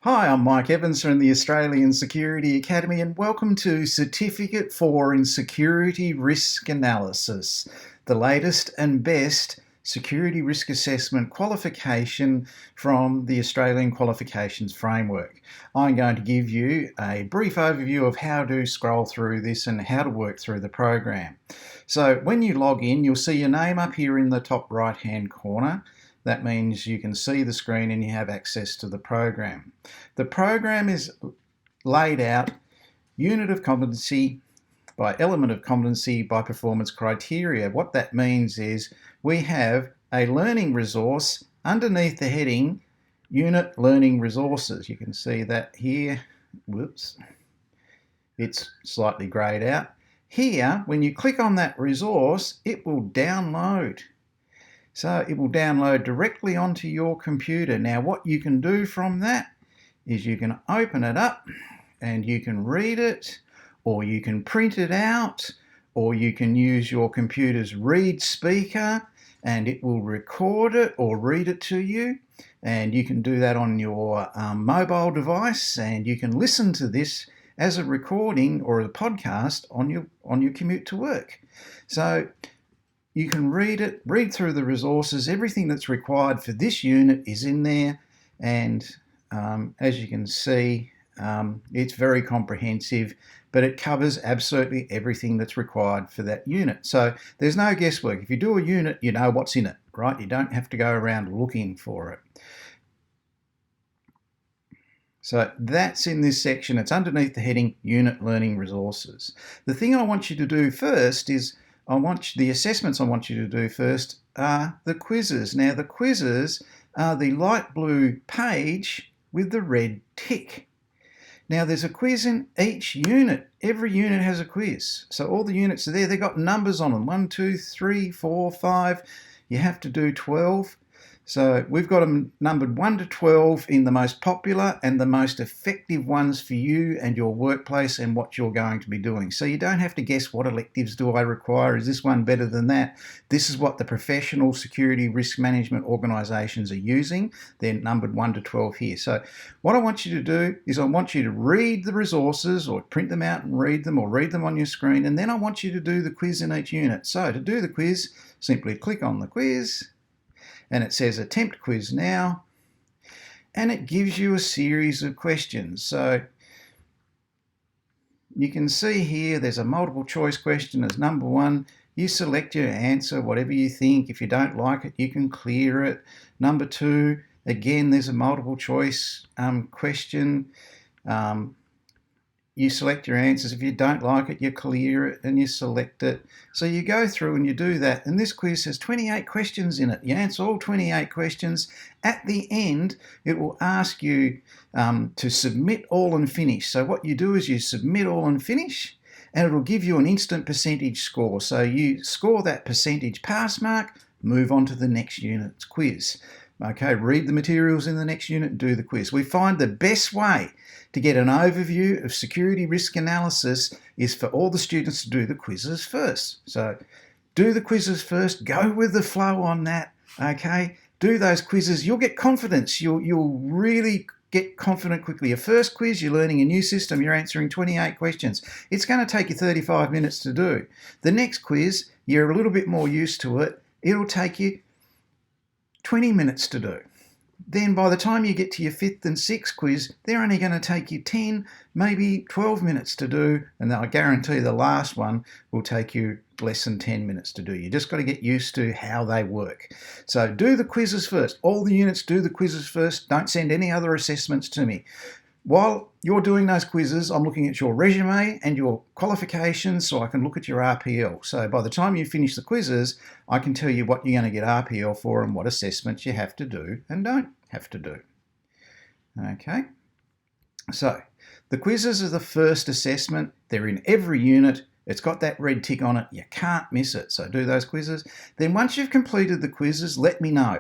Hi, I'm Mike Evans from the Australian Security Academy and welcome to Certificate 4 in Security Risk Analysis, the latest and best security risk assessment qualification from the Australian Qualifications Framework. I'm going to give you a brief overview of how to scroll through this and how to work through the program. So when you log in, you'll see your name up here in the top right hand corner. That means you can see the screen and you have access to the program. The program is laid out unit of competency by element of competency by performance criteria. What that means is we have a learning resource underneath the heading unit learning resources. You can see that here. Whoops. It's slightly greyed out. Here, when you click on that resource, it will download. So it will download directly onto your computer. Now what you can do from that is you can open it up and you can read it, or you can print it out, or you can use your computer's read speaker and it will record it or read it to you. And you can do that on your mobile device, and you can listen to this as a recording or a podcast on your commute to work. So you can read it, read through the resources. Everything that's required for this unit is in there, and as you can see, it's very comprehensive, but it covers absolutely everything that's required for that unit. So there's no guesswork. If you do a unit, you know what's in it, right? You don't have to go around looking for it. So that's in this section. It's underneath the heading Unit Learning Resources. The thing I want you to do first is the assessments I want you to do first are the quizzes. Now the quizzes are the light blue page with the red tick. Now there's a quiz in each unit. Every unit has a quiz. So all the units are there. They've got numbers on them. 1, 2, 3, 4, 5. You have to do 12. So we've got them numbered 1 to 12 in the most popular and the most effective ones for you and your workplace and what you're going to be doing. So you don't have to guess what electives do I require. Is this one better than that? This is what the professional security risk management organisations are using. They're numbered 1 to 12 here. So what I want you to do is I want you to read the resources, or print them out and read them, or read them on your screen, and then I want you to do the quiz in each unit. So to do the quiz, simply click on the quiz, and it says attempt quiz now, and it gives you a series of questions. So you can see here there's a multiple choice question as number 1. You select your answer, whatever you think. If you don't like it, you can clear it. Number 2, again, there's a multiple choice question. You select your answers. If you don't like it, you clear it and you select it. So you go through and you do that. And this quiz has 28 questions in it. You answer all 28 questions. At the end, it will ask you to submit all and finish. So what you do is you submit all and finish, and it'll give you an instant percentage score. So you score that percentage pass mark, move on to the next unit's quiz. Okay, read the materials in the next unit and do the quiz. We find the best way to get an overview of security risk analysis is for all the students to do the quizzes first. So do the quizzes first, go with the flow on that, okay? Do those quizzes, you'll get confidence. You'll really get confident quickly. Your first quiz, you're learning a new system, you're answering 28 questions. It's going to take you 35 minutes to do. The next quiz, you're a little bit more used to it. It'll take you 20 minutes to do. Then by the time you get to your 5th and 6th quiz, they're only going to take you 10, maybe 12 minutes to do, and I guarantee the last one will take you less than 10 minutes to do. You just got to get used to how they work. So do the quizzes first. All the units do the quizzes first. Don't send any other assessments to me. While you're doing those quizzes, I'm looking at your resume and your qualifications so I can look at your RPL. So by the time you finish the quizzes, I can tell you what you're going to get RPL for and what assessments you have to do and don't have to do. Okay, so the quizzes are the first assessment. They're in every unit. It's got that red tick on it. You can't miss it. So do those quizzes. Then once you've completed the quizzes, let me know.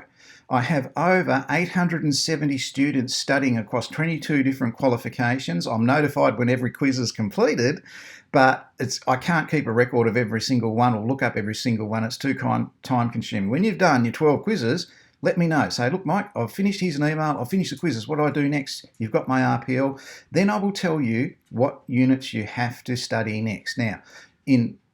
I have over 870 students studying across 22 different qualifications. I'm notified when every quiz is completed, but I can't keep a record of every single one or look up every single one. It's too time consuming. When you've done your 12 quizzes, let me know. Say, look, Mike, I've finished, here's an email, I've finished the quizzes, what do I do next? You've got my RPL. Then I will tell you what units you have to study next. Now,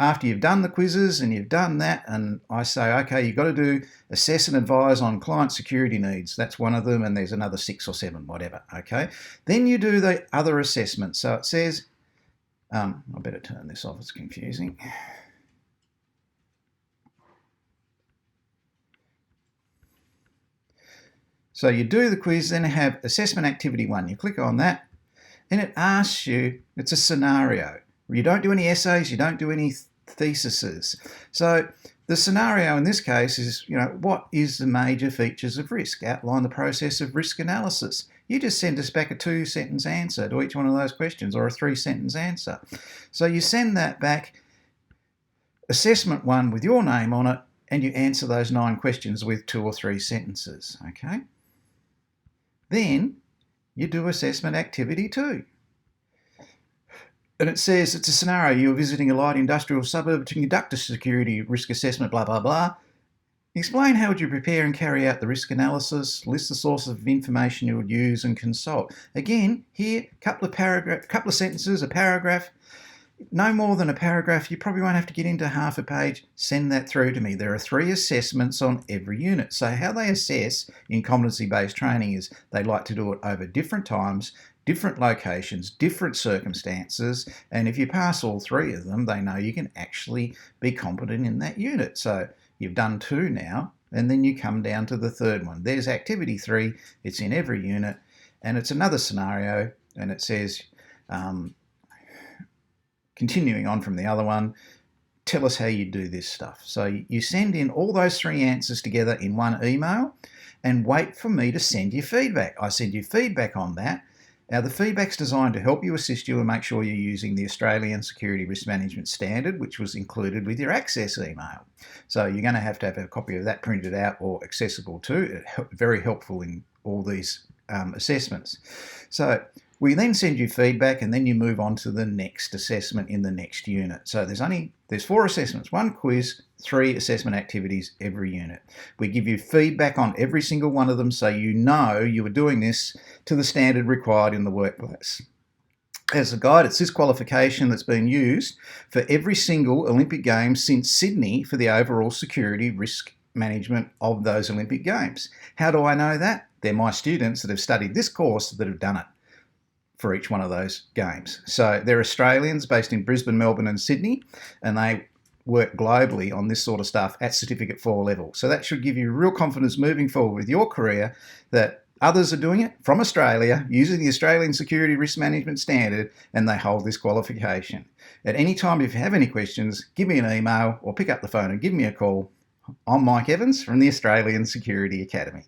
after you've done the quizzes and you've done that, and I say, okay, you've got to do assess and advise on client security needs. That's one of them, and there's another 6 or 7, whatever, okay? Then you do the other assessments. So it says, I better turn this off, it's confusing. So you do the quiz, then have assessment activity 1. You click on that, and it asks you, it's a scenario. You don't do any essays, you don't do any theses. So the scenario in this case is, what is the major features of risk? Outline the process of risk analysis. You just send us back a 2-sentence answer to each one of those questions, or a 3-sentence answer. So you send that back, assessment 1 with your name on it, and you answer those 9 questions with 2 or 3 sentences, okay? Then you do assessment activity 2. And it says it's a scenario. You're visiting a light industrial suburb to conduct a security risk assessment, blah, blah, blah. Explain how would you prepare and carry out the risk analysis, list the sources of information you would use and consult. Again, here, couple of sentences, a paragraph. No more than a paragraph. You probably won't have to get into half a page. Send that through to me. There are 3 assessments on every unit. So how they assess in competency-based training is they like to do it over different times, different locations, different circumstances, and if you pass all 3 of them, they know you can actually be competent in that unit. So you've done 2 now, and then you come down to the 3rd one. There's activity 3. It's in every unit, and it's another scenario, and it says, continuing on from the other one, tell us how you do this stuff. So you send in all those 3 answers together in one email and wait for me to send you feedback. I send you feedback on that. Now, the feedback's designed to help you, assist you, and make sure you're using the Australian Security Risk Management Standard, which was included with your access email. So you're going to have a copy of that printed out or accessible too. Very helpful in all these assessments. So we then send you feedback, and then you move on to the next assessment in the next unit. So there's 4 assessments, 1 quiz, 3 assessment activities every unit. We give you feedback on every single one of them, so you know you are doing this to the standard required in the workplace. As a guide, it's this qualification that's been used for every single Olympic Games since Sydney for the overall security risk management of those Olympic Games. How do I know that? They're my students that have studied this course that have done it for each one of those games. So they're Australians based in Brisbane, Melbourne and Sydney, and they work globally on this sort of stuff at Certificate 4 level. So that should give you real confidence moving forward with your career that others are doing it from Australia using the Australian Security Risk Management Standard, and they hold this qualification. At any time, if you have any questions, give me an email or pick up the phone and give me a call. I'm Mike Evans from the Australian Security Academy.